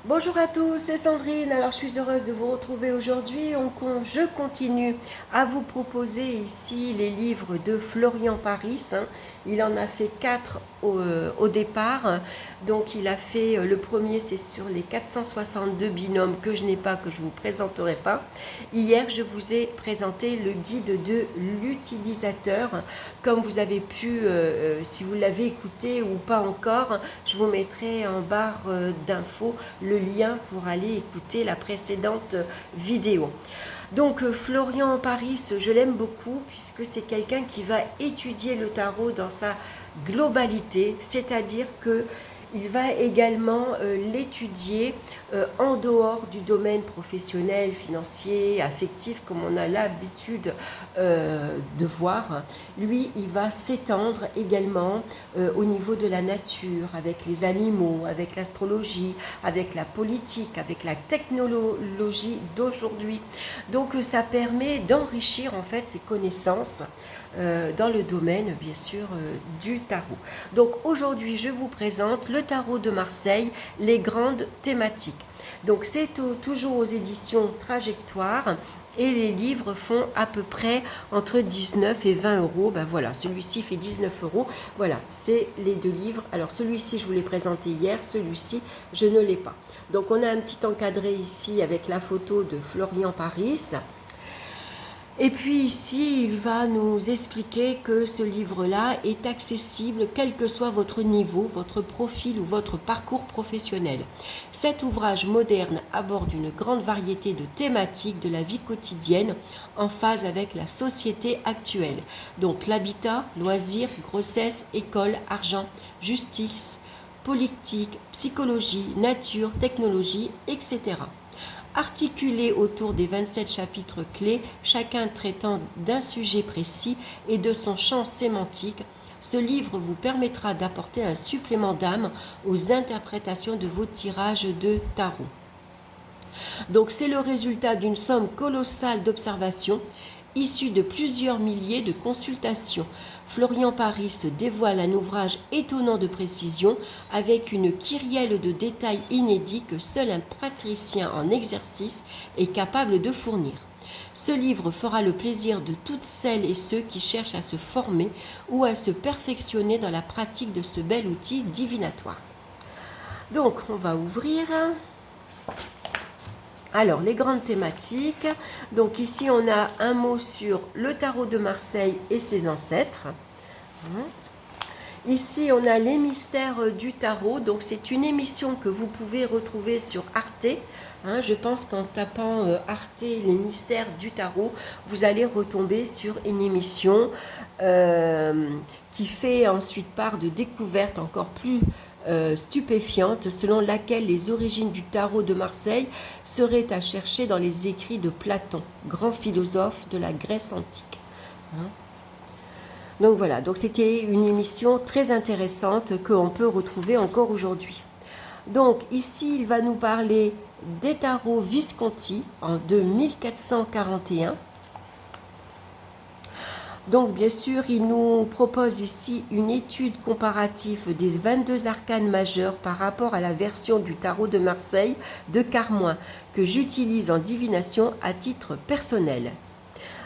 Bonjour à tous, c'est Sandrine. Alors, je suis heureuse de vous retrouver aujourd'hui. Je continue à vous proposer ici les livres de Florian Paris. Il en a fait 4 au départ. Donc, il a fait le premier, c'est sur les 462 binômes que je n'ai pas, que je ne vous présenterai pas. Hier, je vous ai présenté le guide de l'utilisateur. Comme vous avez pu, si vous l'avez écouté ou pas encore, je vous mettrai en barre d'infos le lien pour aller écouter la précédente vidéo. Donc Florian Paris, je l'aime beaucoup puisque c'est quelqu'un qui va étudier le tarot dans sa globalité, c'est-à-dire que il va également l'étudier en dehors du domaine professionnel, financier, affectif, comme on a l'habitude de voir. Lui, il va s'étendre également au niveau de la nature, avec les animaux, avec l'astrologie, avec la politique, avec la technologie d'aujourd'hui. Donc ça permet d'enrichir en fait ses connaissances dans le domaine bien sûr du tarot. Donc aujourd'hui je vous présente le tarot de Marseille, les grandes thématiques. Donc c'est toujours aux éditions Trajectoire et les livres font à peu près entre 19 et 20 euros. Ben voilà, celui-ci fait 19 euros. Voilà, c'est les deux livres. Alors celui-ci je vous l'ai présenté hier, celui-ci je ne l'ai pas. Donc on a un petit encadré ici avec la photo de Florian Paris. Et puis ici, il va nous expliquer que ce livre-là est accessible quel que soit votre niveau, votre profil ou votre parcours professionnel. Cet ouvrage moderne aborde une grande variété de thématiques de la vie quotidienne en phase avec la société actuelle. Donc l'habitat, loisirs, grossesse, école, argent, justice, politique, psychologie, nature, technologie, etc. Articulé autour des 27 chapitres clés, chacun traitant d'un sujet précis et de son champ sémantique, ce livre vous permettra d'apporter un supplément d'âme aux interprétations de vos tirages de tarot. Donc c'est le résultat d'une somme colossale d'observations issues de plusieurs milliers de consultations. Florian Paris se dévoile un ouvrage étonnant de précision avec une kyrielle de détails inédits que seul un praticien en exercice est capable de fournir. Ce livre fera le plaisir de toutes celles et ceux qui cherchent à se former ou à se perfectionner dans la pratique de ce bel outil divinatoire. Donc on va ouvrir. Alors, les grandes thématiques. Donc ici, on a un mot sur le tarot de Marseille et ses ancêtres. Ici, on a les mystères du tarot. Donc, c'est une émission que vous pouvez retrouver sur Arte. Je pense qu'en tapant Arte, les mystères du tarot, vous allez retomber sur une émission qui fait ensuite part de découvertes encore plus stupéfiante selon laquelle les origines du tarot de Marseille seraient à chercher dans les écrits de Platon, grand philosophe de la Grèce antique. Donc voilà, donc c'était une émission très intéressante qu'on peut retrouver encore aujourd'hui. Donc ici, il va nous parler des tarots Visconti de 1441. Donc, bien sûr, il nous propose ici une étude comparative des 22 arcanes majeurs par rapport à la version du tarot de Marseille de Carmoin que j'utilise en divination à titre personnel.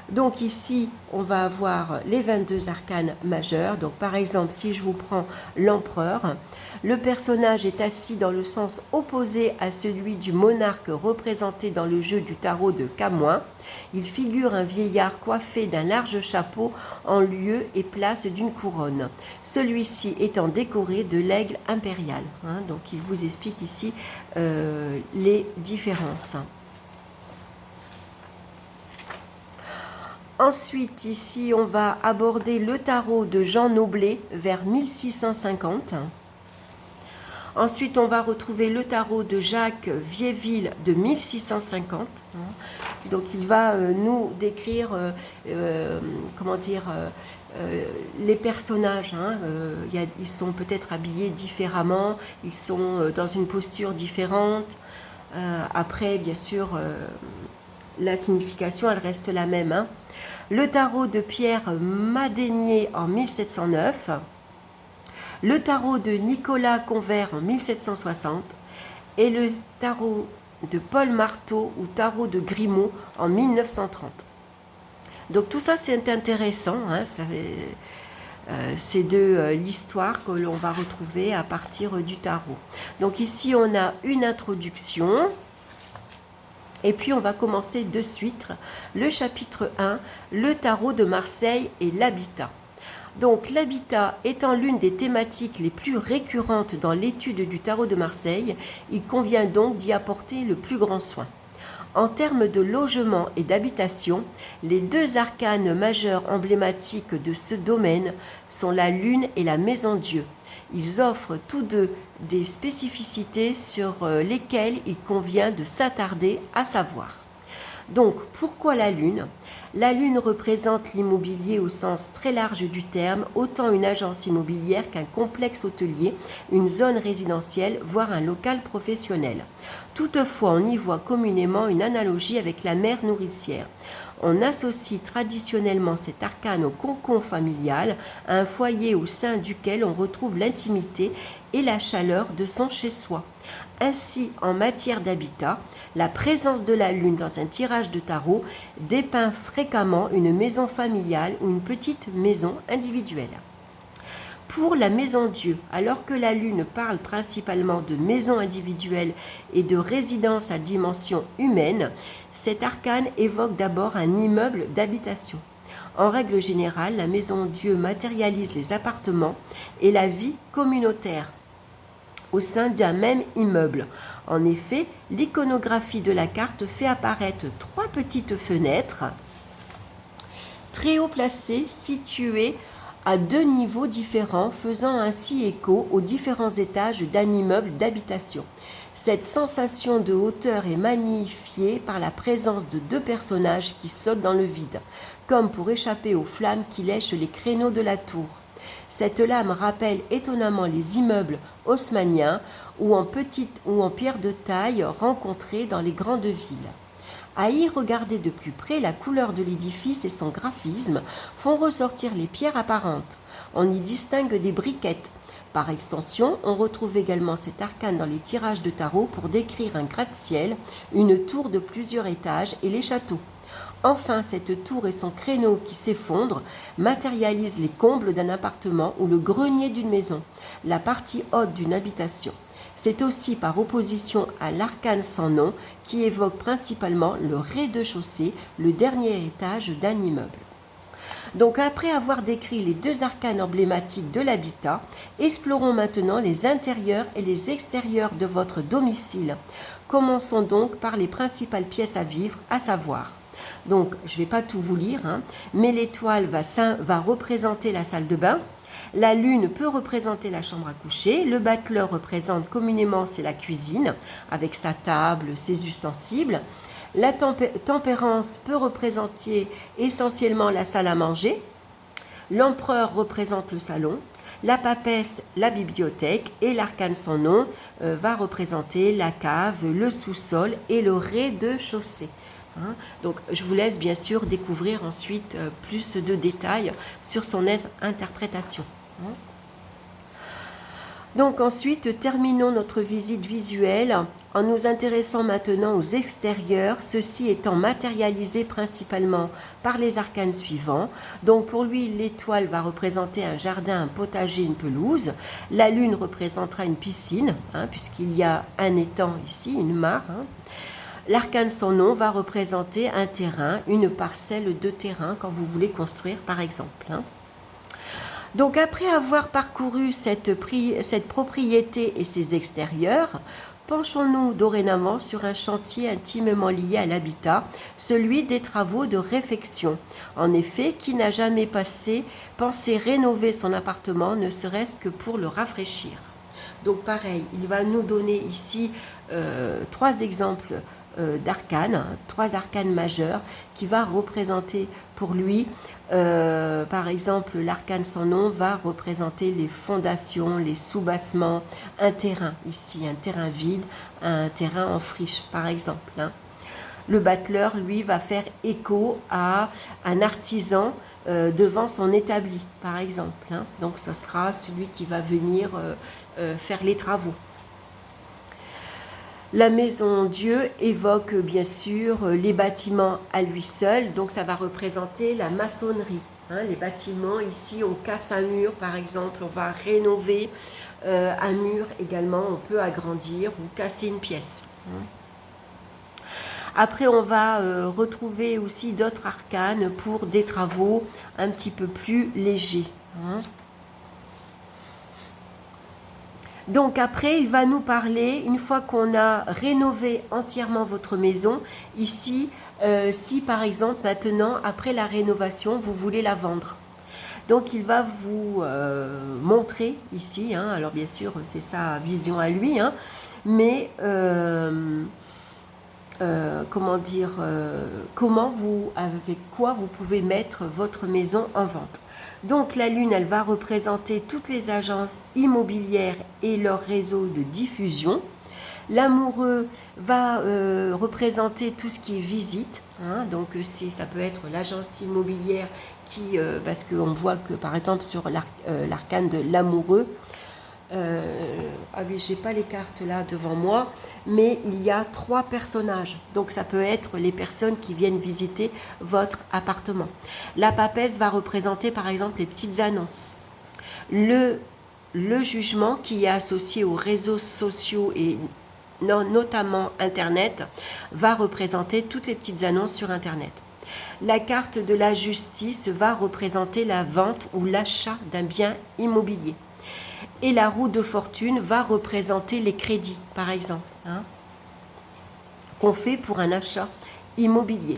Donc ici, on va avoir les 22 arcanes majeurs. Donc par exemple, si je vous prends l'empereur, le personnage est assis dans le sens opposé à celui du monarque représenté dans le jeu du tarot de Camoin. Il figure un vieillard coiffé d'un large chapeau en lieu et place d'une couronne. Celui-ci étant décoré de l'aigle impérial. Donc il vous explique ici les différences. Ensuite, ici, on va aborder le tarot de Jean Noblet vers 1650. Ensuite, on va retrouver le tarot de Jacques Viéville de 1650. Donc, il va nous décrire, les personnages. Ils sont peut-être habillés différemment, ils sont dans une posture différente. Après, bien sûr, la signification, elle reste la même. Le tarot de Pierre Madénier en 1709, le tarot de Nicolas Convert en 1760 et le tarot de Paul Marteau ou tarot de Grimaud en 1930. Donc tout ça c'est intéressant, hein, c'est de l'histoire que l'on va retrouver à partir du tarot. Donc ici on a une introduction et puis on va commencer de suite le chapitre 1, le tarot de Marseille et l'habitat. Donc l'habitat étant l'une des thématiques les plus récurrentes dans l'étude du tarot de Marseille, il convient donc d'y apporter le plus grand soin. En termes de logement et d'habitation, les deux arcanes majeurs emblématiques de ce domaine sont la Lune et la Maison Dieu. Ils offrent tous deux des spécificités sur lesquelles il convient de s'attarder, à savoir. Donc, pourquoi la Lune ? La Lune représente l'immobilier au sens très large du terme, autant une agence immobilière qu'un complexe hôtelier, une zone résidentielle, voire un local professionnel. Toutefois, on y voit communément une analogie avec la mère nourricière. On associe traditionnellement cet arcane au cocon familial, à un foyer au sein duquel on retrouve l'intimité et la chaleur de son chez-soi. Ainsi, en matière d'habitat, la présence de la Lune dans un tirage de tarot dépeint fréquemment une maison familiale ou une petite maison individuelle. Pour la Maison Dieu, alors que la Lune parle principalement de maison individuelle et de résidence à dimension humaine, cet arcane évoque d'abord un immeuble d'habitation. En règle générale, la Maison Dieu matérialise les appartements et la vie communautaire au sein d'un même immeuble. En effet, l'iconographie de la carte fait apparaître 3 petites fenêtres très haut placées, situées à 2 niveaux différents, faisant ainsi écho aux différents étages d'un immeuble d'habitation. Cette sensation de hauteur est magnifiée par la présence de 2 personnages qui sautent dans le vide, comme pour échapper aux flammes qui lèchent les créneaux de la tour. Cette lame rappelle étonnamment les immeubles haussmanniens ou en pierre de taille rencontrés dans les grandes villes. À y regarder de plus près, la couleur de l'édifice et son graphisme font ressortir les pierres apparentes. On y distingue des briquettes. Par extension, on retrouve également cet arcane dans les tirages de tarot pour décrire un gratte-ciel, une tour de plusieurs étages et les châteaux. Enfin, cette tour et son créneau qui s'effondrent matérialisent les combles d'un appartement ou le grenier d'une maison, la partie haute d'une habitation. C'est aussi par opposition à l'arcane sans nom qui évoque principalement le rez-de-chaussée, le dernier étage d'un immeuble. Donc après avoir décrit les 2 arcanes emblématiques de l'habitat, explorons maintenant les intérieurs et les extérieurs de votre domicile. Commençons donc par les principales pièces à vivre, à savoir. Donc, je ne vais pas tout vous lire, mais l'étoile va représenter la salle de bain. La lune peut représenter la chambre à coucher. Le battleur représente communément, c'est la cuisine, avec sa table, ses ustensiles. La tempérance peut représenter essentiellement la salle à manger. L'empereur représente le salon. La papesse, la bibliothèque, et l'arcane sans nom va représenter la cave, le sous-sol et le rez-de-chaussée. Donc, je vous laisse bien sûr découvrir ensuite plus de détails sur son interprétation. Donc ensuite, terminons notre visite visuelle en nous intéressant maintenant aux extérieurs, ceux-ci étant matérialisés principalement par les arcanes suivants. Donc pour lui, l'étoile va représenter un jardin, un potager, une pelouse. La lune représentera une piscine, puisqu'il y a un étang ici, une mare. L'arcane sans nom va représenter un terrain, une parcelle de terrain quand vous voulez construire par exemple. Donc après avoir parcouru cette propriété et ses extérieurs, penchons-nous dorénavant sur un chantier intimement lié à l'habitat, celui des travaux de réfection. En effet, qui n'a jamais pensé rénover son appartement, ne serait-ce que pour le rafraîchir. Donc pareil, il va nous donner ici 3 exemples d'arcanes, 3 arcanes majeures qui va représenter pour lui, par exemple l'arcane sans nom va représenter les fondations, les soubassements, un terrain ici, un terrain vide, un terrain en friche par exemple. Le battleur lui va faire écho à un artisan devant son établi par exemple. Donc ce sera celui qui va venir faire les travaux. La maison Dieu évoque bien sûr les bâtiments à lui seul, donc ça va représenter la maçonnerie. Hein, les bâtiments, ici on casse un mur par exemple, on va rénover un mur également, on peut agrandir ou casser une pièce. Hein. Après on va retrouver aussi d'autres arcanes pour des travaux un petit peu plus légers. Hein. Donc après, il va nous parler, une fois qu'on a rénové entièrement votre maison, ici, si par exemple maintenant, après la rénovation, vous voulez la vendre. Donc il va vous montrer ici, hein, alors bien sûr c'est sa vision à lui, hein, mais comment dire, avec quoi vous pouvez mettre votre maison en vente. Donc la Lune, elle va représenter toutes les agences immobilières et leur réseau de diffusion. L'amoureux va représenter tout ce qui est visite. Hein, donc ça peut être l'agence immobilière qui, parce qu'on voit que par exemple sur l'arcane de l'amoureux, ah oui, j'ai pas les cartes là devant moi, mais il y a 3 personnages. Donc ça peut être les personnes qui viennent visiter votre appartement. La papesse va représenter par exemple les petites annonces. Le jugement qui est associé aux réseaux sociaux et notamment Internet va représenter toutes les petites annonces sur Internet. La carte de la justice va représenter la vente ou l'achat d'un bien immobilier. Et la roue de fortune va représenter les crédits, par exemple, hein, qu'on fait pour un achat immobilier.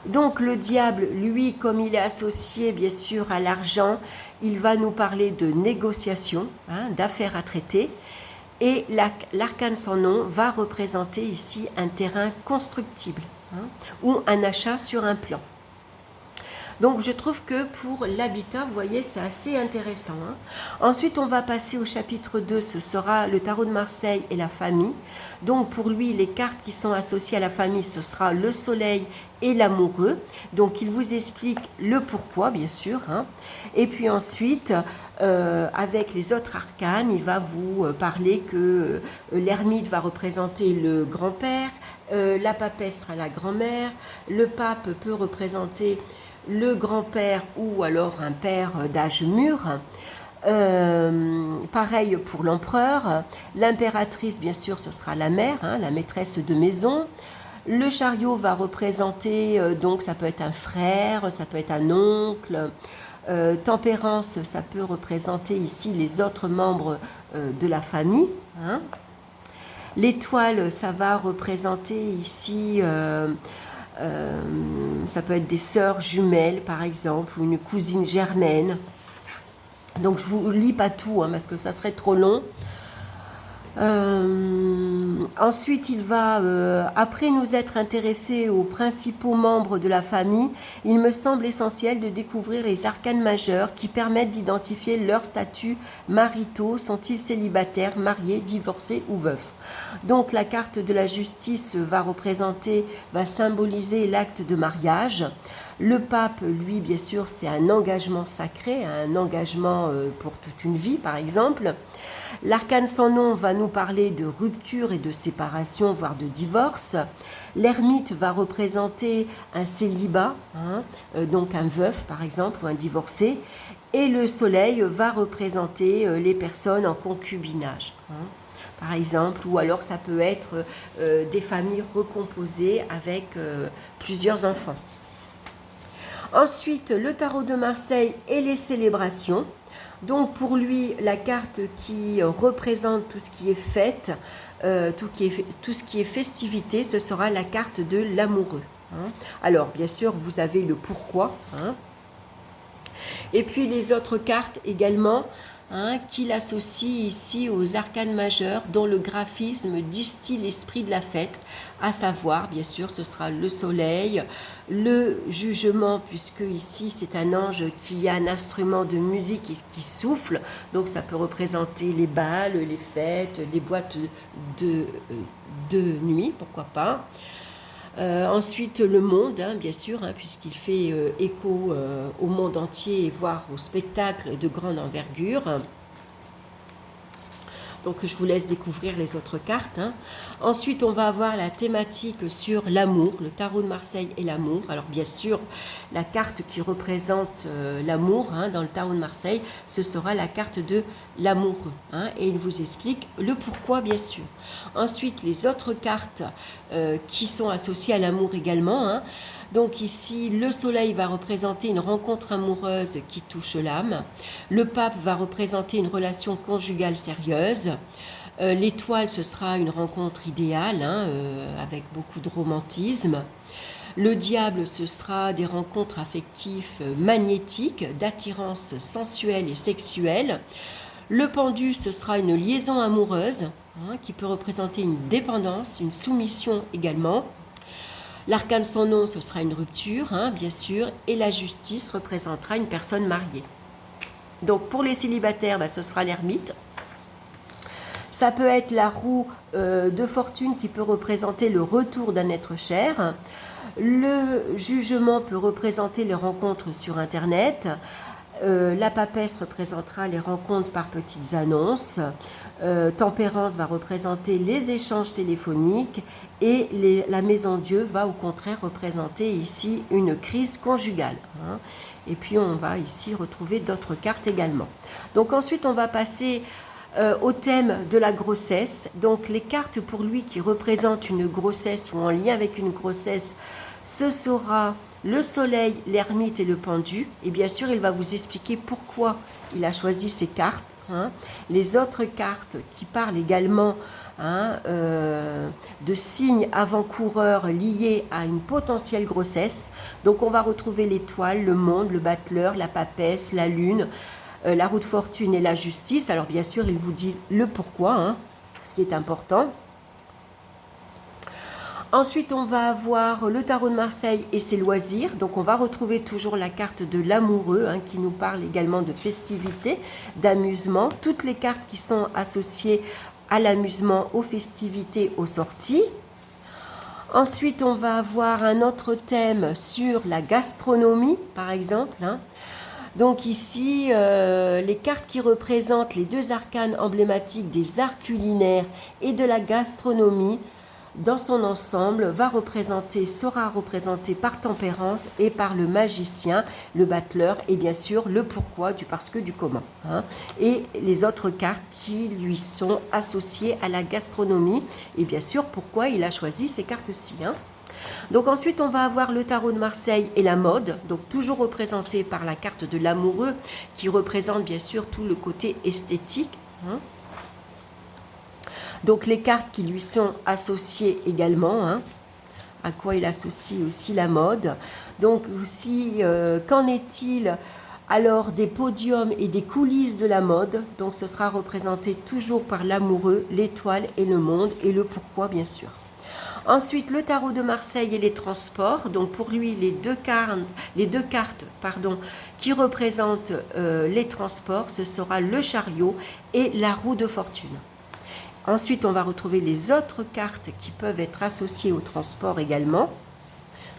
Donc le diable, lui, comme il est associé bien sûr à l'argent, il va nous parler de négociation, hein, d'affaires à traiter. Et l'arcane sans nom va représenter ici un terrain constructible, hein, ou un achat sur un plan. Donc je trouve que pour l'habitat, vous voyez, c'est assez intéressant. Hein. Ensuite, on va passer au chapitre 2, ce sera le tarot de Marseille et la famille. Donc pour lui, les cartes qui sont associées à la famille, ce sera le soleil et l'amoureux. Donc il vous explique le pourquoi, bien sûr. Hein. Et puis ensuite, avec les autres arcanes, il va vous parler que l'ermite va représenter le grand-père, la papesse sera la grand-mère, le pape peut représenter le grand-père ou alors un père d'âge mûr. Pareil pour l'empereur. L'impératrice, bien sûr, ce sera la mère, hein, la maîtresse de maison. Le chariot va représenter, donc ça peut être un frère, ça peut être un oncle. Tempérance, ça peut représenter ici les autres membres de la famille. Hein. L'étoile, ça va représenter ici... ça peut être des sœurs jumelles par exemple ou une cousine germaine. Donc je vous lis pas tout hein, parce que ça serait trop long. Ensuite il va après nous être intéressé aux principaux membres de la famille, il me semble essentiel de découvrir les arcanes majeurs qui permettent d'identifier leur statut maritaux, sont-ils célibataires, mariés, divorcés ou veufs. Donc la carte de la justice va symboliser l'acte de mariage. Le pape, lui, bien sûr, c'est un engagement sacré, un engagement pour toute une vie, par exemple. L'arcane sans nom va nous parler de rupture et de séparation, voire de divorce. L'ermite va représenter un célibat, hein, donc un veuf, par exemple, ou un divorcé. Et le soleil va représenter les personnes en concubinage. Hein. Par exemple, ou alors ça peut être des familles recomposées avec plusieurs enfants. Ensuite, le tarot de Marseille et les célébrations. Donc pour lui, la carte qui représente tout ce qui est fête, tout ce qui est festivité, ce sera la carte de l'amoureux. Hein. Alors, bien sûr, vous avez le pourquoi. Hein. Et puis les autres cartes également, hein, qu'il associe ici aux arcanes majeurs dont le graphisme distille l'esprit de la fête, à savoir, bien sûr, ce sera le soleil, le jugement, puisque ici c'est un ange qui a un instrument de musique et qui souffle, donc ça peut représenter les bals, les fêtes, les boîtes de nuit, pourquoi pas. Ensuite, le monde, hein, bien sûr, hein, puisqu'il fait écho au monde entier, voire au spectacle de grande envergure. Donc je vous laisse découvrir les autres cartes, hein. Ensuite, on va avoir la thématique sur l'amour, le tarot de Marseille et l'amour. Alors bien sûr, la carte qui représente l'amour, hein, dans le tarot de Marseille, ce sera la carte de l'amoureux, hein, et il vous explique le pourquoi, bien sûr. Ensuite, les autres cartes qui sont associées à l'amour également, hein. Donc ici, le soleil va représenter une rencontre amoureuse qui touche l'âme. Le pape va représenter une relation conjugale sérieuse. L'étoile, ce sera une rencontre idéale, hein, avec beaucoup de romantisme. Le diable, ce sera des rencontres affectives magnétiques, d'attirance sensuelle et sexuelle. Le pendu, ce sera une liaison amoureuse, hein, qui peut représenter une dépendance, une soumission également. L'arcane sans nom, ce sera une rupture, hein, bien sûr, et la justice représentera une personne mariée. Donc pour les célibataires, ce sera l'ermite. Ça peut être la roue de fortune qui peut représenter le retour d'un être cher. Le jugement peut représenter les rencontres sur Internet. La papesse représentera les rencontres par petites annonces. Tempérance va représenter les échanges téléphoniques. Et la maison Dieu va au contraire représenter ici une crise conjugale, hein. Et puis on va ici retrouver d'autres cartes également. Donc ensuite on va passer au thème de la grossesse. Donc les cartes pour lui qui représentent une grossesse ou en lien avec une grossesse, ce sera le soleil, l'ermite et le pendu. Et bien sûr il va vous expliquer pourquoi il a choisi ces cartes, hein. Les autres cartes qui parlent également, hein, de signes avant-coureurs liés à une potentielle grossesse. Donc on va retrouver l'étoile, le monde, le battleur, la papesse, la lune, la roue de fortune et la justice. Alors bien sûr, il vous dit le pourquoi, hein, ce qui est important. Ensuite, on va avoir le tarot de Marseille et ses loisirs. Donc, on va retrouver toujours la carte de l'amoureux, hein, qui nous parle également de festivités, d'amusement. Toutes les cartes qui sont associées à l'amusement, aux festivités, aux sorties. Ensuite, on va avoir un autre thème sur la gastronomie, par exemple, hein. Donc ici, les cartes qui représentent les deux arcanes emblématiques des arts culinaires et de la gastronomie, dans son ensemble, sera représenté par Tempérance et par le magicien, le battleur, et bien sûr le pourquoi, du parce que, du comment, hein. Et les autres cartes qui lui sont associées à la gastronomie, et bien sûr pourquoi il a choisi ces cartes-ci, hein. Donc ensuite, on va avoir le tarot de Marseille et la mode, donc toujours représenté par la carte de l'amoureux, qui représente bien sûr tout le côté esthétique, hein. Donc les cartes qui lui sont associées également, hein, à quoi il associe aussi la mode. Donc aussi, qu'en est-il alors des podiums et des coulisses de la mode? Donc ce sera représenté toujours par l'amoureux, l'étoile et le monde, et le pourquoi bien sûr. Ensuite, le tarot de Marseille et les transports. Donc pour lui, les deux cartes qui représentent les transports, ce sera le chariot et la roue de fortune. Ensuite, on va retrouver les autres cartes qui peuvent être associées au transport également.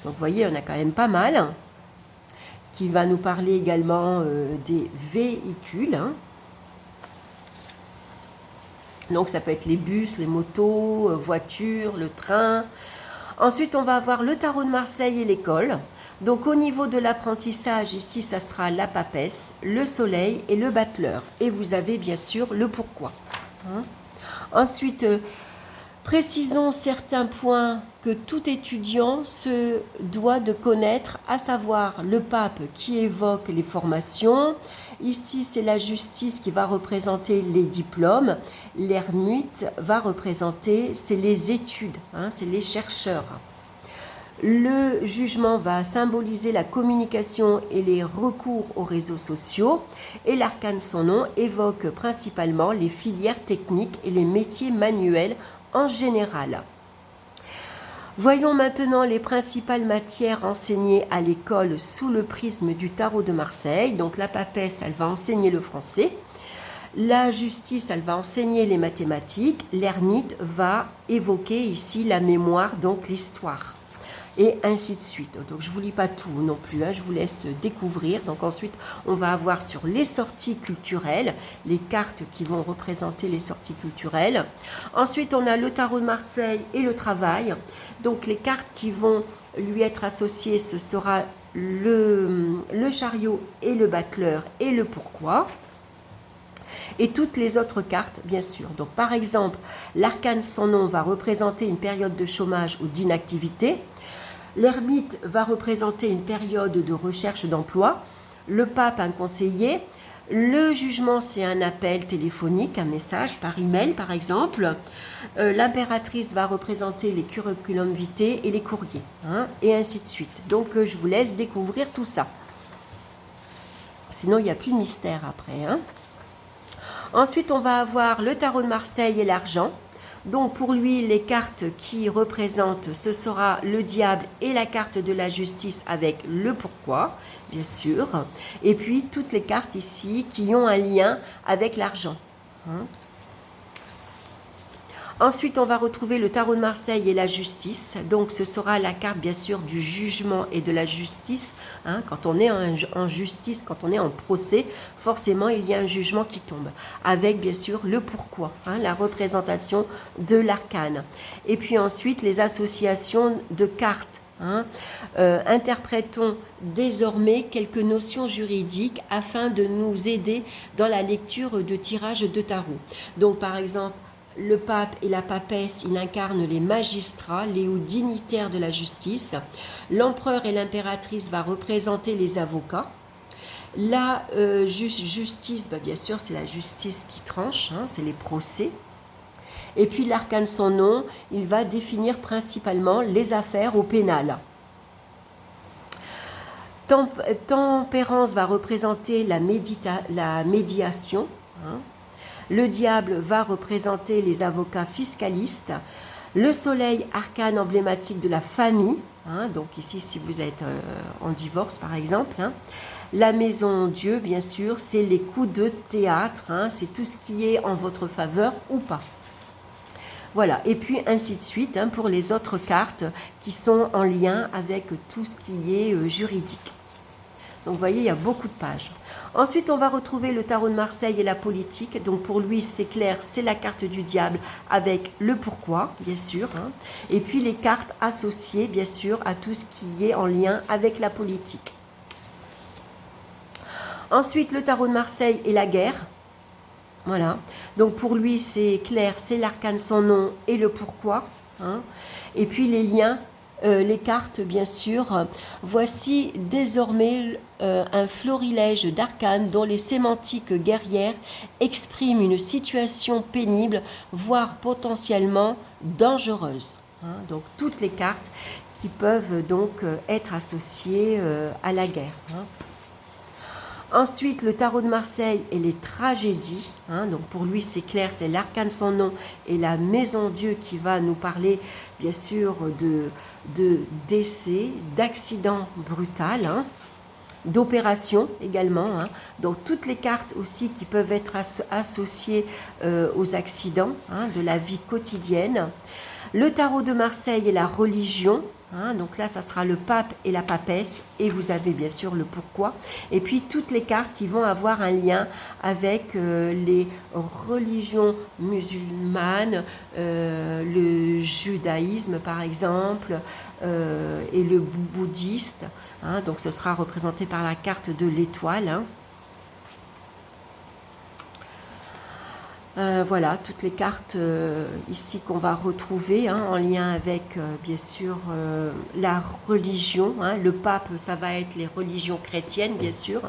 Donc vous voyez, on a quand même pas mal. Qui va nous parler également des véhicules, hein. Donc ça peut être les bus, les motos, voitures, le train. Ensuite, on va avoir le tarot de Marseille et l'école. Donc au niveau de l'apprentissage, ici, ça sera la papesse, le soleil et le battleur. Et vous avez bien sûr le pourquoi, hein. Ensuite, précisons certains points que tout étudiant se doit de connaître, à savoir le pape qui évoque les formations. Ici, c'est la justice qui va représenter les diplômes. L'ermite va représenter, c'est les études, hein, c'est les chercheurs. Le jugement va symboliser la communication et les recours aux réseaux sociaux. Et l'arcane sans nom évoque principalement les filières techniques et les métiers manuels en général. Voyons maintenant les principales matières enseignées à l'école sous le prisme du tarot de Marseille. Donc la papesse, elle va enseigner le français. La justice, elle va enseigner les mathématiques. L'ermite va évoquer ici la mémoire, donc l'histoire. et ainsi de suite. Donc je ne vous lis pas tout non plus, hein, je vous laisse découvrir. Donc ensuite, on va avoir sur les sorties culturelles, les cartes qui vont représenter les sorties culturelles. Ensuite, on a le tarot de Marseille et le travail. Donc les cartes qui vont lui être associées, ce sera le chariot et le battleur et le pourquoi. Et toutes les autres cartes, bien sûr. Donc, par exemple, l'arcane sans nom va représenter une période de chômage ou d'inactivité. L'ermite va représenter une période de recherche d'emploi. Le pape, un conseiller. Le jugement, c'est un appel téléphonique, un message par email, par exemple. L'impératrice va représenter les curriculum vitae et les courriers, hein, et ainsi de suite. Donc, je vous laisse découvrir tout ça. Sinon, il n'y a plus de mystère après, hein. Ensuite, on va avoir le tarot de Marseille et l'argent. Donc, pour lui, les cartes qui représentent, ce sera le diable et la carte de la justice avec le pourquoi, bien sûr. Et puis, toutes les cartes ici qui ont un lien avec l'argent, hein. Ensuite, on va retrouver le tarot de Marseille et la justice. Donc, ce sera la carte, bien sûr, du jugement et de la justice, hein. Quand on est en justice, quand on est en procès, forcément, il y a un jugement qui tombe. Avec, bien sûr, le pourquoi, hein, la représentation de l'arcane. Et puis ensuite, les associations de cartes, hein. Interprétons désormais quelques notions juridiques afin de nous aider dans la lecture de tirages de tarot. Donc, par exemple, le pape et la papesse, ils incarnent les magistrats, les hauts dignitaires de la justice. L'empereur et l'impératrice va représenter les avocats. La justice, bien sûr, c'est la justice qui tranche, hein, c'est les procès. Et puis l'arcane sans nom, il va définir principalement les affaires au pénal. Tempérance va représenter la médiation, hein. Le diable va représenter les avocats fiscalistes. Le soleil, arcane emblématique de la famille, hein, donc ici si vous êtes en divorce par exemple, hein. La maison Dieu, bien sûr, c'est les coups de théâtre, hein, c'est tout ce qui est en votre faveur ou pas. Voilà, et puis ainsi de suite, hein, pour les autres cartes qui sont en lien avec tout ce qui est juridique. Donc, vous voyez, il y a beaucoup de pages. Ensuite, on va retrouver le tarot de Marseille et la politique. Donc, pour lui, c'est clair, c'est la carte du diable avec le pourquoi, bien sûr, hein. Et puis, les cartes associées, bien sûr, à tout ce qui est en lien avec la politique. Ensuite, le tarot de Marseille et la guerre. Voilà. Donc, pour lui, c'est clair, c'est l'arcane sans nom et le pourquoi, hein. Et puis, les liens. Les cartes, bien sûr. Voici désormais un florilège d'arcanes dont les sémantiques guerrières expriment une situation pénible, voire potentiellement dangereuse, hein. Donc, toutes les cartes qui peuvent donc être associées à la guerre, hein. Ensuite, le tarot de Marseille et les tragédies, hein. Donc pour lui, c'est clair, c'est l'arcane sans nom et la maison Dieu qui va nous parler, bien sûr, de décès, d'accidents brutals, hein, d'opérations également, hein. Donc toutes les cartes aussi qui peuvent être associées aux accidents, hein, de la vie quotidienne. Le tarot de Marseille et la religion, hein, donc là, ça sera le pape et la papesse, et vous avez bien sûr le pourquoi. Et puis toutes les cartes qui vont avoir un lien avec les religions musulmanes, le judaïsme par exemple, et le bouddhiste, hein, donc ce sera représenté par la carte de l'étoile, hein. Voilà, toutes les cartes ici qu'on va retrouver, hein, en lien avec, bien sûr, la religion, hein. Le pape, ça va être les religions chrétiennes, bien sûr.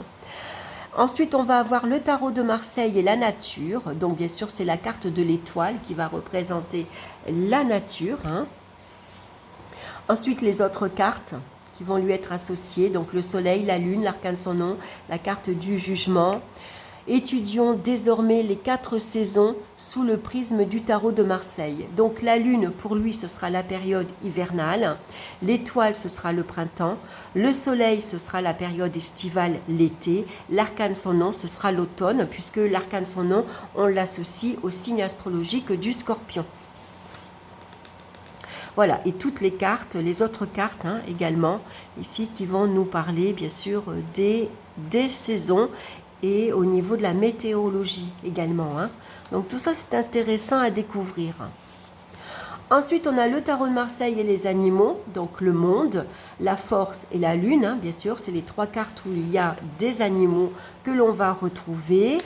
Ensuite, on va avoir le tarot de Marseille et la nature. Donc, bien sûr, c'est la carte de l'étoile qui va représenter la nature, hein. Ensuite, les autres cartes qui vont lui être associées. Donc, le soleil, la lune, l'arcane sans nom, la carte du jugement. Étudions désormais les 4 saisons sous le prisme du tarot de Marseille. Donc la lune, pour lui, ce sera la période hivernale. L'étoile, ce sera le printemps. Le soleil, ce sera la période estivale, l'été. L'arcane sans nom, ce sera l'automne, puisque l'arcane sans nom, on l'associe au signe astrologique du Scorpion. Voilà, et toutes les cartes, les autres cartes hein, également, ici, qui vont nous parler, bien sûr, des saisons et au niveau de la météorologie également. Hein. Donc tout ça, c'est intéressant à découvrir. Ensuite, on a le tarot de Marseille et les animaux, donc le monde, la force et la lune, hein, bien sûr, c'est les 3 cartes où il y a des animaux que l'on va retrouver.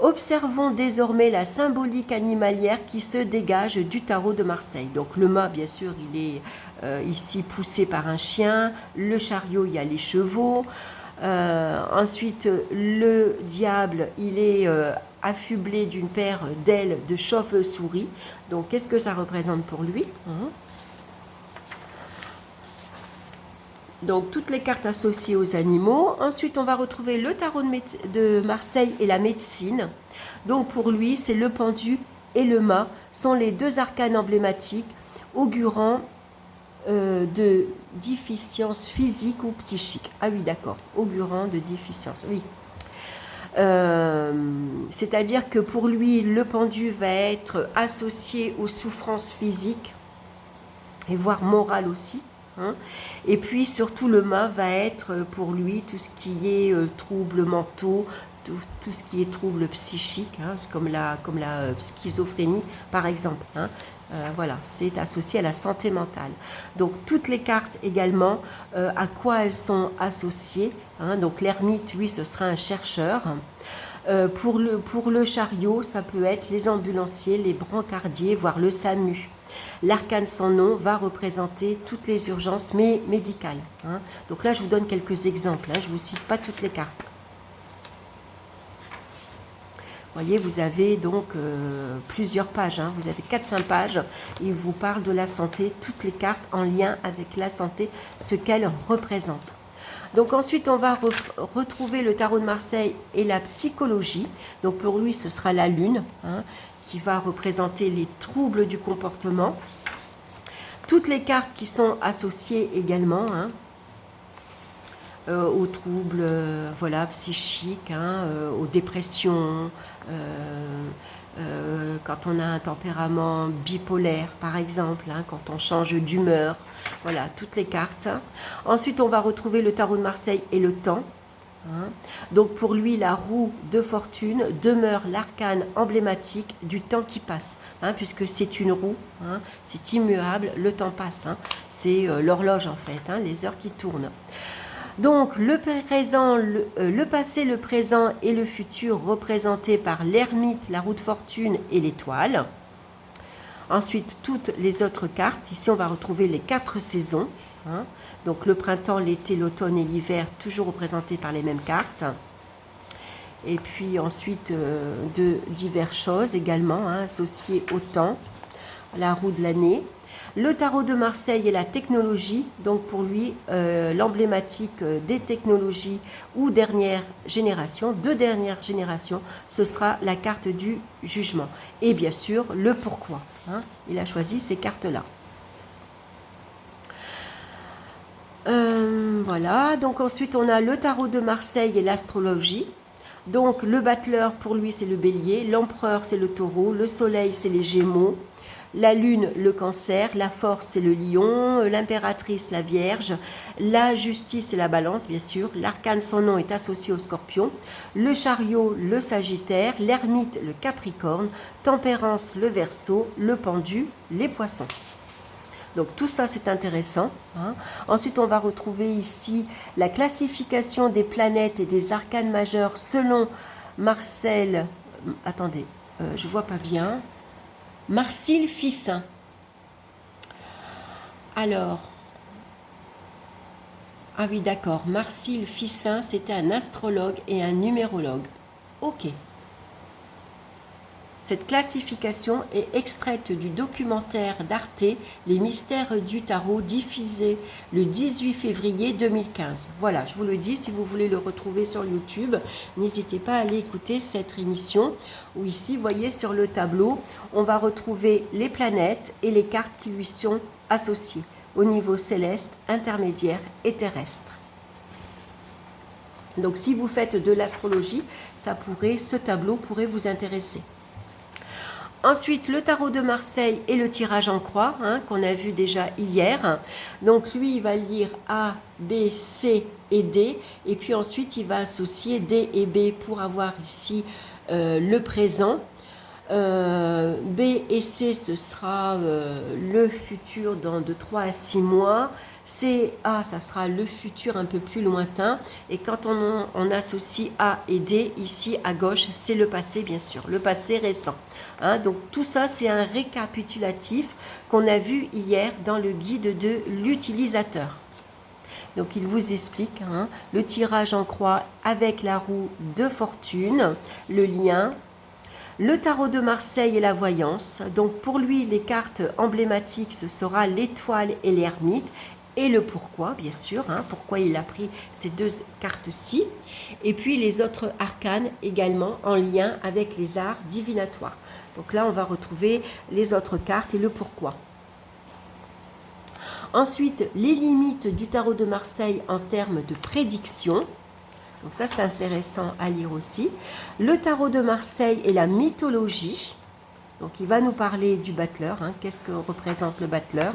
Observons désormais la symbolique animalière qui se dégage du tarot de Marseille. Donc le mât, bien sûr, il est ici poussé par un chien. Le chariot, il y a les chevaux. Ensuite, le diable, il est affublé d'une paire d'ailes de chauve-souris. Donc, qu'est-ce que ça représente pour lui hein? Donc, toutes les cartes associées aux animaux. Ensuite, on va retrouver le tarot de Marseille et la médecine. Donc, pour lui, c'est le pendu et le mât sont les 2 arcanes emblématiques augurant de déficience physique ou psychique. Ah oui, d'accord. Augurant de déficience, oui. C'est-à-dire que pour lui, le pendu va être associé aux souffrances physiques et voire morales aussi. Hein. Et puis surtout le mât va être pour lui tout ce qui est troubles mentaux, tout ce qui est troubles psychiques, hein, comme la schizophrénie par exemple. Hein. Voilà, c'est associé à la santé mentale. Donc toutes les cartes également, à quoi elles sont associées. Hein. Donc l'ermite, lui, ce sera un chercheur. Pour le chariot, ça peut être les ambulanciers, les brancardiers, voire le SAMU. L'arcane sans nom va représenter toutes les urgences médicales. Hein. Donc là, je vous donne quelques exemples. Hein. Je ne vous cite pas toutes les cartes. Vous voyez, vous avez donc plusieurs pages. Hein. Vous avez 4-5 pages. Il vous parle de la santé, toutes les cartes en lien avec la santé, ce qu'elles représentent. Donc ensuite, on va retrouver le tarot de Marseille et la psychologie. Donc pour lui, ce sera la lune, hein, qui va représenter les troubles du comportement. Toutes les cartes qui sont associées également hein, aux troubles voilà, psychiques, hein, aux dépressions, quand on a un tempérament bipolaire par exemple, hein, quand on change d'humeur, voilà, toutes les cartes. Ensuite, on va retrouver le tarot de Marseille et le temps. Hein. Donc pour lui, la roue de fortune demeure l'arcane emblématique du temps qui passe, hein, puisque c'est une roue, hein, c'est immuable, le temps passe, hein, c'est l'horloge en fait, hein, les heures qui tournent. Donc le présent, le passé, le présent et le futur représentés par l'ermite, la roue de fortune et l'étoile. Ensuite, toutes les autres cartes, ici on va retrouver les 4 saisons, hein. Donc le printemps, l'été, l'automne et l'hiver, toujours représentés par les mêmes cartes. Et puis ensuite, de diverses choses également, hein, associées au temps, la roue de l'année. Le tarot de Marseille et la technologie, donc pour lui, l'emblématique des technologies ou dernière génération, de dernière génération, ce sera la carte du jugement. Et bien sûr, le pourquoi. Hein, il a choisi ces cartes-là. Voilà, donc ensuite on a le tarot de Marseille et l'astrologie. Donc le battleur pour lui c'est le bélier, l'empereur c'est le taureau, le soleil c'est les gémeaux, la lune le cancer, la force c'est le lion, l'impératrice la vierge, la justice c'est la balance bien sûr, l'arcane sans nom est associé au scorpion, le chariot le sagittaire, l'ermite le capricorne, tempérance le verseau, le pendu les poissons. Donc tout ça c'est intéressant. Hein. Ensuite on va retrouver ici la classification des planètes et des arcanes majeurs selon Marcel. Attendez, je vois pas bien. Marcille Fissin. Alors, ah oui d'accord, Marcille Fissin c'était un astrologue et un numérologue. Ok. Cette classification est extraite du documentaire d'Arte « Les mystères du tarot » diffusé le 18 février 2015. Voilà, je vous le dis, si vous voulez le retrouver sur YouTube, n'hésitez pas à aller écouter cette émission où ici, vous voyez sur le tableau, on va retrouver les planètes et les cartes qui lui sont associées au niveau céleste, intermédiaire et terrestre. Donc si vous faites de l'astrologie, ce tableau pourrait vous intéresser. Ensuite, le tarot de Marseille et le tirage en croix, hein, qu'on a vu déjà hier. Donc lui, il va lire A, B, C et D. Et puis ensuite, il va associer D et B pour avoir ici le présent. B et C, ce sera le futur dans de 3 à 6 mois. C, A, ça sera le futur un peu plus lointain. Et quand on associe A et D, ici à gauche, c'est le passé, bien sûr, le passé récent. Hein, donc tout ça, c'est un récapitulatif qu'on a vu hier dans le guide de l'utilisateur. Donc il vous explique hein, le tirage en croix avec la roue de fortune, le lien, le tarot de Marseille et la voyance. Donc pour lui, les cartes emblématiques, ce sera l'étoile et l'ermite. Et le pourquoi, bien sûr, hein, pourquoi il a pris ces 2 cartes-ci. Et puis les autres arcanes également en lien avec les arts divinatoires. Donc là, on va retrouver les autres cartes et le pourquoi. Ensuite, les limites du tarot de Marseille en termes de prédiction. Donc ça, c'est intéressant à lire aussi. Le tarot de Marseille et la mythologie. Donc il va nous parler du battleur, hein, qu'est-ce que représente le battleur.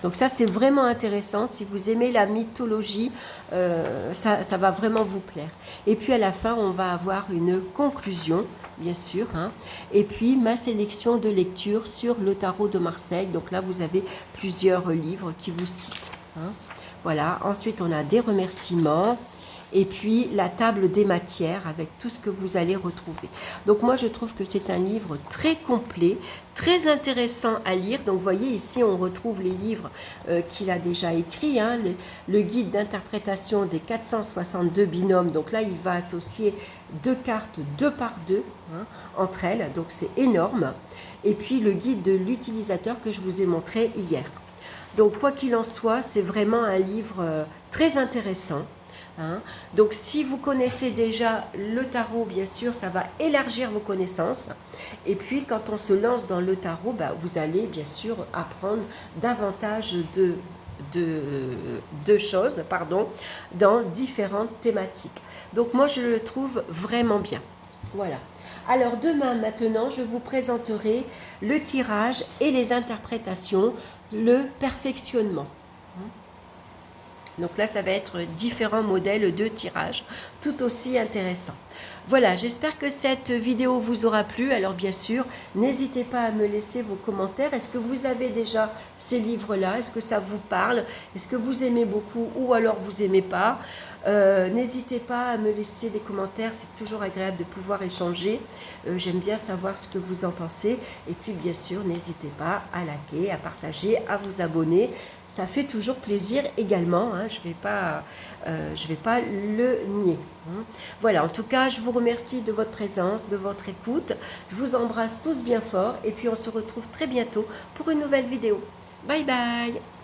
Donc ça, c'est vraiment intéressant. Si vous aimez la mythologie, ça va vraiment vous plaire. Et puis à la fin, on va avoir une conclusion, bien sûr. Hein. Et puis ma sélection de lecture sur le tarot de Marseille. Donc là, vous avez plusieurs livres qui vous citent. Hein. Voilà. Ensuite, on a des remerciements. Et puis la table des matières avec tout ce que vous allez retrouver. Donc moi je trouve que c'est un livre très complet, très intéressant à lire. Donc vous voyez ici on retrouve les livres qu'il a déjà écrits, hein, le guide d'interprétation des 462 binômes. Donc là il va associer 2 cartes 2 par 2 hein, entre elles, donc c'est énorme. Et puis le guide de l'utilisateur que je vous ai montré hier. Donc quoi qu'il en soit, c'est vraiment un livre très intéressant. Hein. Donc si vous connaissez déjà le tarot, bien sûr, ça va élargir vos connaissances. Et puis quand on se lance dans le tarot, bah, vous allez bien sûr apprendre davantage de choses dans différentes thématiques. Donc moi je le trouve vraiment bien. Voilà. Alors demain maintenant, je vous présenterai le tirage et les interprétations, le perfectionnement. Donc là, ça va être différents modèles de tirage, tout aussi intéressants. Voilà, j'espère que cette vidéo vous aura plu. Alors bien sûr, n'hésitez pas à me laisser vos commentaires. Est-ce que vous avez déjà ces livres-là? Est-ce que ça vous parle? Est-ce que vous aimez beaucoup ou alors vous n'aimez pas? N'hésitez pas à me laisser des commentaires, c'est toujours agréable de pouvoir échanger. J'aime bien savoir ce que vous en pensez. Et puis bien sûr, n'hésitez pas à liker, à partager, à vous abonner. Ça fait toujours plaisir également, hein. Je vais pas le nier. Hein. Voilà, en tout cas, je vous remercie de votre présence, de votre écoute. Je vous embrasse tous bien fort et puis on se retrouve très bientôt pour une nouvelle vidéo. Bye bye!